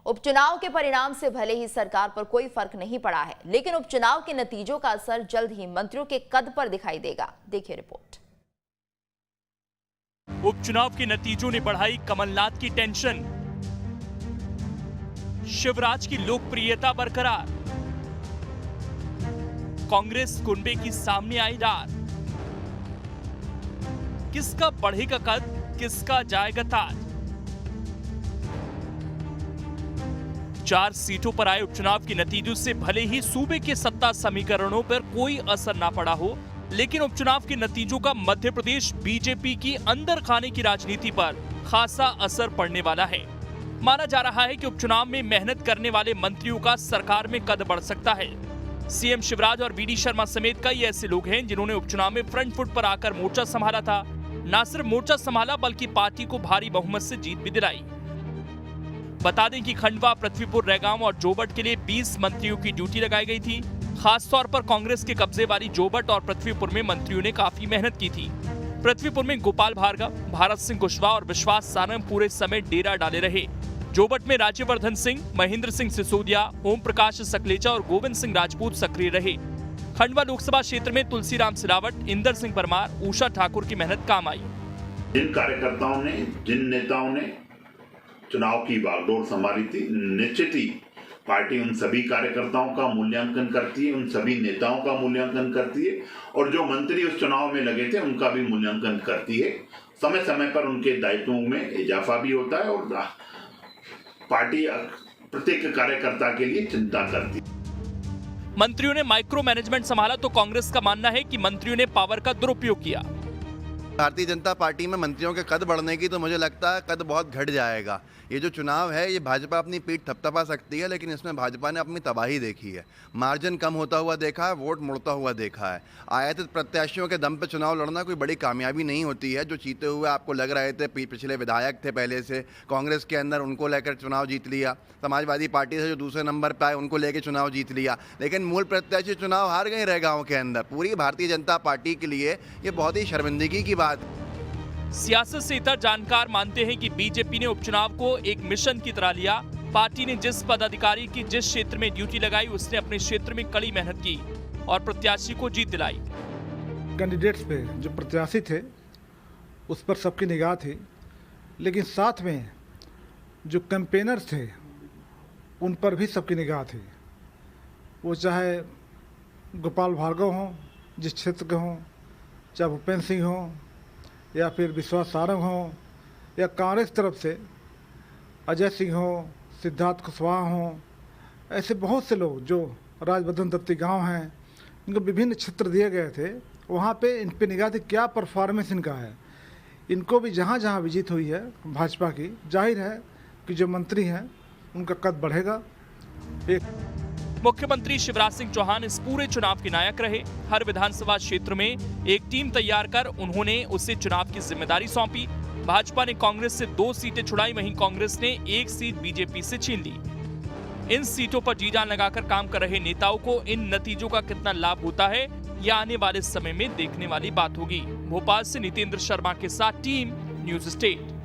उपचुनाव के परिणाम से भले ही सरकार पर कोई फर्क नहीं पड़ा है, लेकिन उपचुनाव के नतीजों का असर जल्द ही मंत्रियों के कद पर दिखाई देगा। देखिए रिपोर्ट। उपचुनाव के नतीजों ने बढ़ाई कमलनाथ की टेंशन। शिवराज की लोकप्रियता बरकरार। कांग्रेस कुनबे की सामने आई रार। किसका बढ़ेगा कद, किसका जाएगा ताज। 4 सीटों पर आए उपचुनाव के नतीजों से भले ही सूबे के सत्ता समीकरणों पर कोई असर ना पड़ा हो, लेकिन उपचुनाव के नतीजों का मध्य प्रदेश बीजेपी की अंदर खाने की राजनीति पर खासा असर पड़ने वाला है। माना जा रहा है कि उपचुनाव में मेहनत करने वाले मंत्रियों का सरकार में कद बढ़ सकता है। सीएम शिवराज और वीडी शर्मा समेत कई ऐसे लोग हैं जिन्होंने उपचुनाव में फ्रंट फुट पर आकर मोर्चा संभाला था। न सिर्फ मोर्चा संभाला बल्कि पार्टी को भारी बहुमत से जीत भी दिलाई। बता दें कि खंडवा, पृथ्वीपुर, रैगांव और जोबट के लिए 20 मंत्रियों की ड्यूटी लगाई गई थी। खास तौर पर कांग्रेस के कब्जे वाली जोबट और पृथ्वीपुर में मंत्रियों ने काफी मेहनत की थी। पृथ्वीपुर में गोपाल भार्गव, भारत सिंह कुशवाहा और विश्वास सारंग पूरे समय डेरा डाले रहे। जोबट में राज्यवर्धन सिंह, महेंद्र सिंह सिसोदिया, ओम प्रकाश सकलेचा और गोविंद सिंह राजपूत सक्रिय रहे। खंडवा लोकसभा क्षेत्र में तुलसीराम सिलावट, इंदर सिंह परमार, उषा ठाकुर की मेहनत काम आई। जिन कार्यकर्ताओं ने, जिन नेताओं ने चुनाव की बागडोर संभाली थी, निश्चित ही पार्टी उन सभी कार्यकर्ताओं का मूल्यांकन करती है, उन सभी नेताओं का मूल्यांकन करती है और जो मंत्री उस चुनाव में लगे थे उनका भी मूल्यांकन करती है। समय समय पर उनके दायित्वों में इजाफा भी होता है और पार्टी प्रत्येक कार्यकर्ता के लिए चिंता करती है। मंत्रियों ने माइक्रो मैनेजमेंट संभाला तो कांग्रेस का मानना है कि मंत्रियों ने पावर का दुरुपयोग किया। भारतीय जनता पार्टी में मंत्रियों के कद बढ़ने की तो मुझे लगता है कद बहुत घट जाएगा। ये जो चुनाव है ये भाजपा अपनी पीठ थपथपा सकती है, लेकिन इसमें भाजपा ने अपनी तबाही देखी है। मार्जिन कम होता हुआ देखा है, वोट मुड़ता हुआ देखा है। आयातित प्रत्याशियों के दम पे चुनाव लड़ना कोई बड़ी कामयाबी नहीं होती है। जो जीते हुए आपको लग रहे थे, पिछले विधायक थे पहले से कांग्रेस के अंदर, उनको लेकर चुनाव जीत लिया। समाजवादी पार्टी से जो दूसरे नंबर पर आए उनको लेकर चुनाव जीत लिया, लेकिन मूल प्रत्याशी चुनाव हार गए रैगांव के अंदर। पूरी भारतीय जनता पार्टी के लिए ये बहुत ही शर्मिंदगी की बात है। सियासत से इतर जानकार मानते हैं कि बीजेपी ने उपचुनाव को एक मिशन की तरह लिया। पार्टी ने जिस पदाधिकारी की जिस क्षेत्र में ड्यूटी लगाई उसने अपने क्षेत्र में कड़ी मेहनत की और प्रत्याशी को जीत दिलाई। कैंडिडेट्स पे जो प्रत्याशी थे उस पर सबकी निगाह थी, लेकिन साथ में जो कैंपेनर्स थे उन पर भी सबकी निगाह थी। वो चाहे गोपाल भार्गव हों जिस क्षेत्र के हों, चाहे भूपेंद्र सिंह हों या फिर विश्वास सारंग हो, या कांग्रेस तरफ से अजय सिंह हो, सिद्धार्थ कुशवाहा हो, ऐसे बहुत से लोग जो राजवर्धन दत्ती गांव हैं, इनको विभिन्न क्षेत्र दिए गए थे। वहाँ पे इन पे निगाह थी क्या परफॉर्मेंस इनका है। इनको भी जहाँ जहाँ विजित हुई है भाजपा की, जाहिर है कि जो मंत्री हैं उनका कद बढ़ेगा। मुख्यमंत्री शिवराज सिंह चौहान इस पूरे चुनाव के नायक रहे। हर विधानसभा क्षेत्र में एक टीम तैयार कर उन्होंने उसे चुनाव की जिम्मेदारी सौंपी। भाजपा ने कांग्रेस से 2 सीटें छुड़ाई, वहीं कांग्रेस ने 1 सीट बीजेपी से छीन ली। इन सीटों पर जी जान लगाकर काम कर रहे नेताओं को इन नतीजों का कितना लाभ होता है, यह आने वाले समय में देखने वाली बात होगी। भोपाल से नितेंद्र शर्मा के साथ टीम न्यूज़ स्टेट।